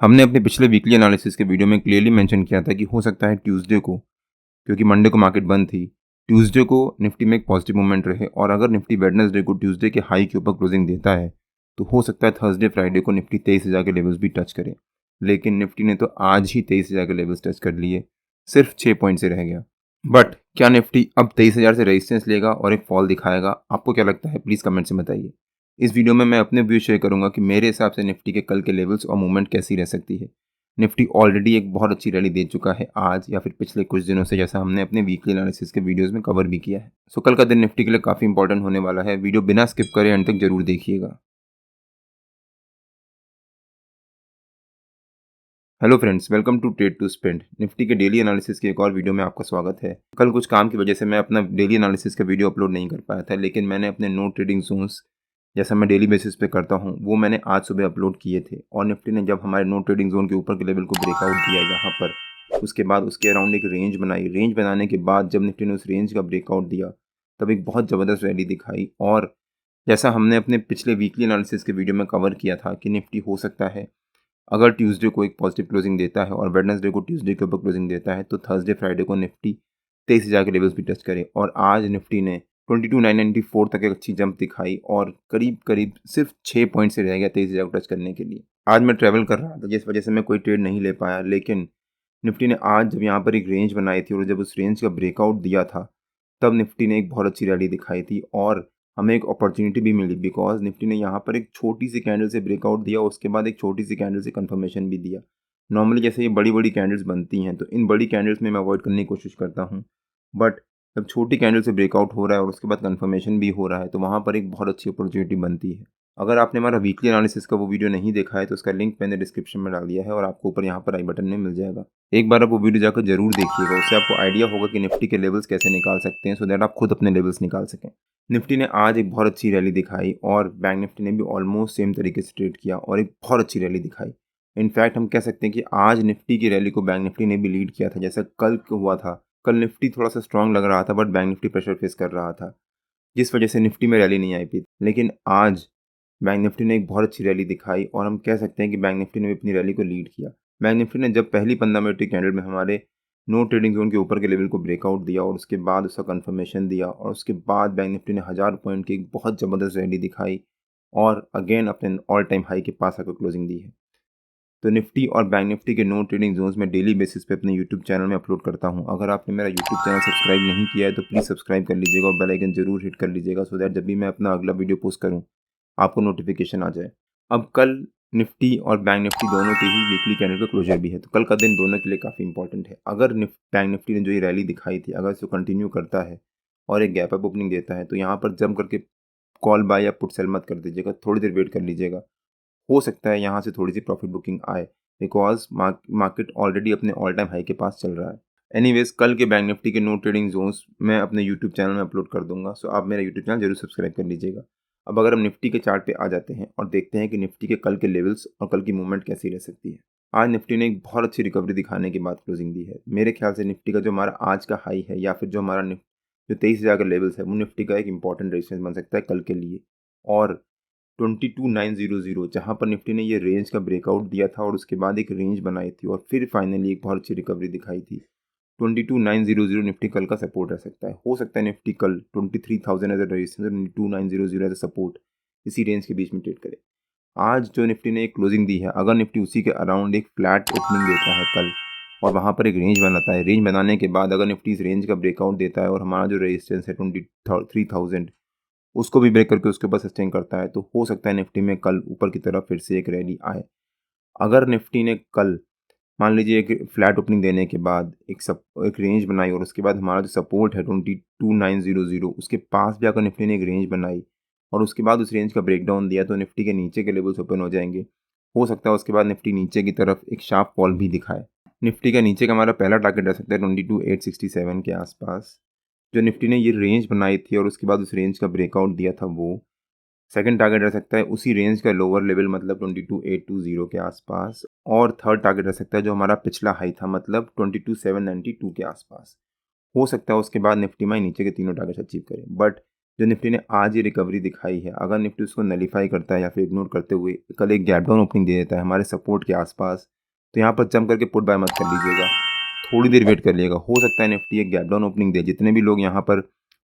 हमने अपने पिछले वीकली एनालिसिस के वीडियो में क्लियरली मेंशन किया था कि हो सकता है ट्यूसडे को, क्योंकि मंडे को मार्केट बंद थी, ट्यूसडे को निफ्टी में एक पॉजिटिव मूवमेंट रहे और अगर निफ्टी वेडनेसडे को ट्यूसडे के हाई के ऊपर क्लोजिंग देता है तो हो सकता है थर्सडे फ्राइडे को निफ्टी 23,000 के लेवल्स भी टच करे। लेकिन निफ्टी ने तो आज ही 23,000 के लेवल्स टच कर लिए, सिर्फ 6 पॉइंट से रह गया। बट क्या निफ्टी अब 23,000 से रेजिस्टेंस लेगा और एक फॉल दिखाएगा? आपको क्या लगता है? प्लीज़ कमेंट से बताइए। इस वीडियो में मैं अपने व्यू शेयर करूंगा कि मेरे हिसाब से निफ्टी के कल के लेवल्स और मूवमेंट कैसी रह सकती है। निफ्टी ऑलरेडी एक बहुत अच्छी रैली दे चुका है आज या फिर पिछले कुछ दिनों से, जैसा हमने अपने वीकली एनालिसिस के वीडियोस में कवर भी किया है। सो कल का दिन निफ्टी के लिए काफ़ी इंपॉर्टेंट होने वाला है। वीडियो बिना स्किप करे अंत तक जरूर देखिएगा। Hello friends, welcome to trade to spend. Nifty के डेली एनालिसिस के एक और वीडियो में आपका स्वागत है। कल कुछ काम की वजह से मैं अपना डेली एनालिसिस का वीडियो अपलोड नहीं कर पाया था, लेकिन मैंने अपने नो ट्रेडिंग जोन्स जैसा मैं डेली बेसिस पे करता हूँ वो मैंने आज सुबह अपलोड किए थे। और निफ्टी ने जब हमारे नो ट्रेडिंग जोन के ऊपर के लेवल को ब्रेकआउट दिया यहाँ पर, उसके बाद उसके अराउंड एक रेंज बनाई। रेंज बनाने के बाद जब निफ्टी ने उस रेंज का ब्रेकआउट दिया तब एक बहुत ज़बरदस्त रैली दिखाई। और जैसा हमने अपने पिछले वीकली एनालिसिस के वीडियो में कवर किया था कि निफ्टी हो सकता है अगर ट्यूसडे को एक पॉजिटिव क्लोजिंग देता है और वेडनेसडे को ट्यूसडे के ऊपर क्लोजिंग देता है तो थर्सडे फ्राइडे को निफ्टी 23,000 के लेवल्स भी टच करे। और आज निफ्टी ने 22,994 तक एक अच्छी जंप दिखाई और करीब करीब सिर्फ 6 पॉइंट से रह गया 23,000 को टच करने के लिए। आज मैं ट्रैवल कर रहा था जिस वजह से मैं कोई ट्रेड नहीं ले पाया, लेकिन निफ्टी ने आज जब यहाँ पर एक रेंज बनाई थी और जब उस रेंज का ब्रेकआउट दिया था तब निफ्टी ने एक बहुत अच्छी रैली दिखाई थी और हमें एक अपॉर्चुनिटी भी मिली, बिकॉज निफ्टी ने यहाँ पर एक छोटी सी कैंडल से ब्रेकआउट दिया, उसके बाद एक छोटी सी कैंडल से कंफर्मेशन भी दिया। नॉर्मली जैसे ये बड़ी बड़ी कैंडल्स बनती हैं तो इन बड़ी कैंडल्स में मैं अवॉइड करने की कोशिश करता हूँ, बट जब छोटी कैंडल से ब्रेकआउट हो रहा है और उसके बाद कंफर्मेशन भी हो रहा है तो वहाँ पर एक बहुत अच्छी अपॉर्चुनिटी बनती है। अगर आपने हमारा वीकली एनालिसिस का वो वीडियो नहीं देखा है तो उसका लिंक मैंने डिस्क्रिप्शन में डाल दिया है और आपको ऊपर यहाँ पर आई बटन में मिल जाएगा। एक बार आप वो वीडियो जाकर जरूर देखिएगा, उससे आपको आइडिया होगा कि निफ्टी के लेवल्स कैसे निकाल सकते हैं, सो दैट आप खुद अपने लेवल्स निकाल सकें। निफ्टी ने आज एक बहुत अच्छी रैली दिखाई और बैंक निफ्टी ने भी ऑलमोस्ट सेम तरीके से ट्रेड किया और एक बहुत अच्छी रैली दिखाई। इनफैक्ट हम कह सकते हैं कि आज निफ्टी की रैली को बैंक निफ्टी ने भी लीड किया था, जैसा कल हुआ था। कल निफ्टी थोड़ा सा स्ट्रांग लग रहा था but bank Nifty pressure face कर रहा था, जिस वजह से निफ्टी में रैली नहीं आई थी। लेकिन आज बैंक निफ्टी ने एक बहुत अच्छी रैली दिखाई और हम कह सकते हैं कि बैंक निफ्टी ने भी अपनी रैली को लीड किया। बैंक निफ्टी ने जब पहली 15 मिनट की कैंडल में हमारे नो ट्रेडिंग जोन के ऊपर के लेवल को ब्रेकआउट दिया और उसके बाद उसका कंफर्मेशन दिया और उसके बाद बैंक निफ्टी ने 1000 पॉइंट की एक बहुत ज़बरदस्त रैली दिखाई और अगेन अपने ऑल टाइम हाई के पास आकर क्लोजिंग दी है। तो निफ्टी और बैंक निफ्टी के नो ट्रेडिंग जोन्स में डेली बेसिस पे अपने यूट्यूब चैनल में अपलोड करता हूँ। अगर आपने मेरा यूट्यूब चैनल सब्सक्राइब नहीं किया है तो प्लीज़ सब्सक्राइब कर लीजिएगा और बेल आइकन जरूर हिट कर लीजिएगा, सो दैट जब भी मैं अपना अगला वीडियो पोस्ट करूँ आपको नोटिफिकेशन आ जाए। अब कल निफ्टी और बैंक निफ्टी दोनों के ही वीकली कैंडल का क्लोजर भी है, तो कल का दिन दोनों के लिए काफ़ी इंपॉर्टेंट है। अगर बैंक निफ्टी ने जो ये रैली दिखाई थी अगर इसको कंटिन्यू करता है और एक गैप अप ओपनिंग देता है तो यहाँ पर जम करके कॉल बाय या पुट सेल मत कर दीजिएगा, थोड़ी देर वेट कर लीजिएगा। हो सकता है यहाँ से थोड़ी सी प्रॉफिट बुकिंग आए, बिकॉज मार्केट ऑलरेडी अपने ऑल टाइम हाई के पास चल रहा है। एनीवेज कल के बैंक निफ्टी के नो ट्रेडिंग जोन्स मैं अपने यूट्यूब चैनल में अपलोड कर दूंगा, सो आप मेरा यूट्यूब चैनल जरूर सब्सक्राइब कर लीजिएगा। अब अगर हम निफ्टी के चार्ट पे आ जाते हैं और देखते हैं कि निफ्टी के कल के लेवल्स और कल की मूवमेंट कैसी रह सकती है। आज निफ्टी ने एक बहुत अच्छी रिकवरी दिखाने के बाद क्लोजिंग दी है। मेरे ख्याल से निफ्टी का जो हमारा आज का हाई है या फिर जो हमारा जो 23,000 का लेवल्स है वो निफ्टी का एक इंपॉर्टेंट रेजिस्टेंस बन सकता है कल के लिए। और 22,900 जहाँ पर निफ्टी ने ये रेंज का ब्रेकआउट दिया था और उसके बाद एक रेंज बनाई थी और फिर फाइनली एक बहुत अच्छी रिकवरी दिखाई थी। 22,900 निफ्टी कल का सपोर्ट रह सकता है। हो सकता है निफ्टी कल 23,000 एज अ रेजिस्टेंस और 22,900 एज अ सपोर्ट इसी रेंज के बीच में ट्रेड करे। आज जो निफ्टी ने एक क्लोजिंग दी है, अगर निफ्टी उसी के अराउंड एक फ्लैट ओपनिंग देता है कल और वहाँ पर एक रेंज बनाता है, रेंज बनाने के बाद अगर निफ्टी इस रेंज का ब्रेकआउट देता है और हमारा जो रेजिस्टेंस है 23,000 उसको भी ब्रेक करके उसके ऊपर सस्टेन करता है तो हो सकता है निफ्टी में कल ऊपर की तरफ फिर से एक रैली आए। अगर निफ्टी ने कल मान लीजिए एक फ्लैट ओपनिंग देने के बाद एक रेंज बनाई और उसके बाद हमारा जो सपोर्ट है 22,900 उसके पास भी अगर निफ्टी ने एक रेंज बनाई और उसके बाद उस रेंज का ब्रेकडाउन दिया तो निफ्टी के नीचे के लेवल्स ओपन हो जाएंगे। हो सकता है उसके बाद निफ्टी नीचे की तरफ एक शार्प फॉल भी दिखाए। निफ्टी का नीचे का हमारा पहला टारगेट रह सकता है 22,867 के आसपास। जो निफ्टी ने ये रेंज बनाई थी और उसके बाद उस रेंज का ब्रेकआउट दिया था वो सेकंड टारगेट रह सकता है उसी रेंज का लोअर लेवल मतलब 22,820 के आसपास। और थर्ड टारगेट रह सकता है जो हमारा पिछला हाई था मतलब 22,792 के आसपास। हो सकता है उसके बाद निफ्टी में नीचे के तीनों टारगेट्स अचीव करें, बट जो निफ्टी ने आज ये रिकवरी दिखाई है, अगर निफ्टी उसको नलीफाई करता है या फिर इग्नोर करते हुए कल एक गैप डाउन ओपनिंग दे देता है हमारे सपोर्ट के आसपास, तो यहाँ पर जम करके पुट बाय मत कर लीजिएगा, थोड़ी देर वेट कर लिएगा। हो सकता है निफ्टी एक गैप डाउन ओपनिंग दे। जितने भी लोग यहाँ पर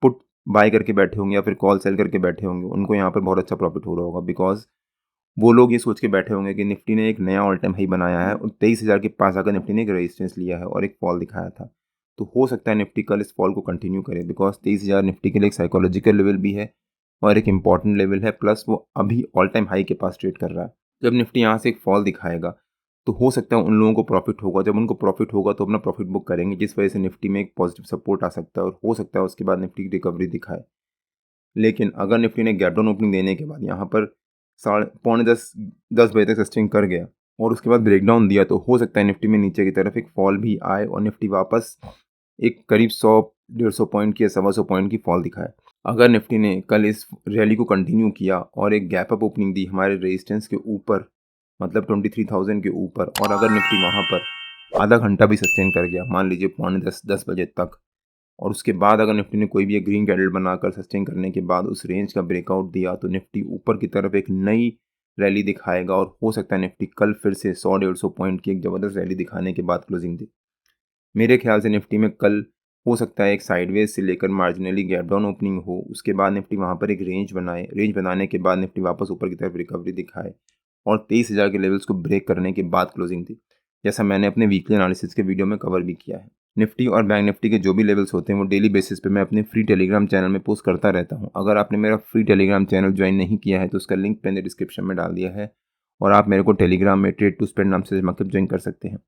पुट बाय करके बैठे होंगे या फिर कॉल सेल करके बैठे होंगे, उनको यहाँ पर बहुत अच्छा प्रॉफिट हो रहा होगा, बिकॉज वो लोग ये सोच के बैठे होंगे कि निफ्टी ने एक नया ऑल टाइम हाई बनाया है और 23,000 के पास आकर निफ्टी ने एक रेजिस्टेंस लिया है और एक फॉल दिखाया था। तो हो सकता है निफ्टी कल इस फॉल को कंटिन्यू करे, बिकॉज 23,000 निफ्टी के लिए एक साइकोलॉजिकल लेवल भी है और एक इंपॉर्टेंट लेवल है, प्लस वो अभी ऑल टाइम हाई के पास ट्रेड कर रहा है। जब निफ्टी यहाँ से एक फॉल दिखाएगा तो हो सकता है उन लोगों को प्रॉफिट होगा। जब उनको प्रॉफिट होगा तो अपना प्रॉफिट बुक करेंगे, जिस वजह से निफ्टी में एक पॉजिटिव सपोर्ट आ सकता है और हो सकता है उसके बाद निफ्टी की रिकवरी दिखाए। लेकिन अगर निफ्टी ने गैप डाउन ओपनिंग देने के बाद यहाँ पर साढ़े पौने 10 बजे तक सस्टेन कर गया और उसके बाद ब्रेकडाउन दिया, तो हो सकता है निफ्टी में नीचे की तरफ एक फॉल भी आए और निफ्टी वापस एक करीब 100-150 पॉइंट की या 125 पॉइंट की फॉल दिखाए। अगर निफ्टी ने कल इस रैली को कंटिन्यू किया और एक गैप अप ओपनिंग दी हमारे रेजिस्टेंस के ऊपर, मतलब 23,000 के ऊपर, और अगर निफ्टी वहाँ पर आधा घंटा भी सस्टेन कर गया, मान लीजिए पौने 10 बजे तक, और उसके बाद अगर निफ्टी ने कोई भी एक ग्रीन कैंडल बनाकर सस्टेन करने के बाद उस रेंज का ब्रेकआउट दिया, तो निफ्टी ऊपर की तरफ एक नई रैली दिखाएगा और हो सकता है निफ्टी कल फिर से 100-150 पॉइंट की एक ज़बरदस्त रैली दिखाने के बाद क्लोजिंग दे। मेरे ख्याल से निफ्टी में कल हो सकता है एक साइडवेज से लेकर मार्जिनली गैप डाउन ओपनिंग हो, उसके बाद निफ्टी वहाँ पर एक रेंज बनाए, रेंज बनाने के बाद निफ्टी वापस ऊपर की तरफ रिकवरी दिखाए और 23,000 के लेवल्स को ब्रेक करने के बाद क्लोजिंग दी, जैसा मैंने अपने वीकली एनालिसिस के वीडियो में कवर भी किया है। निफ्टी और बैंक निफ्टी के जो भी लेवल्स होते हैं वो डेली बेसिस पे मैं अपने फ्री टेलीग्राम चैनल में पोस्ट करता रहता हूँ। अगर आपने मेरा फ्री टेलीग्राम चैनल ज्वाइन नहीं किया है तो उसका लिंक मैंने डिस्क्रिप्शन में डाल दिया है और आप मेरे को टेलीग्राम में ट्रेड टू स्पेंड नाम से ज्वाइन कर सकते हैं।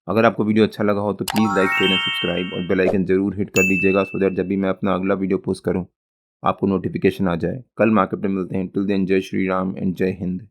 अगर आपको वीडियो अच्छा लगा हो तो please like, share and subscribe और बेल आइकन जरूर हिट कर दीजिएगा, सो दैट जब भी मैं अपना अगला वीडियो पोस्ट करूँ आपको नोटिफिकेशन आ जाए। कल मार्केट में मिलते हैं। टिल देन जय श्री राम एंड जय हिंद।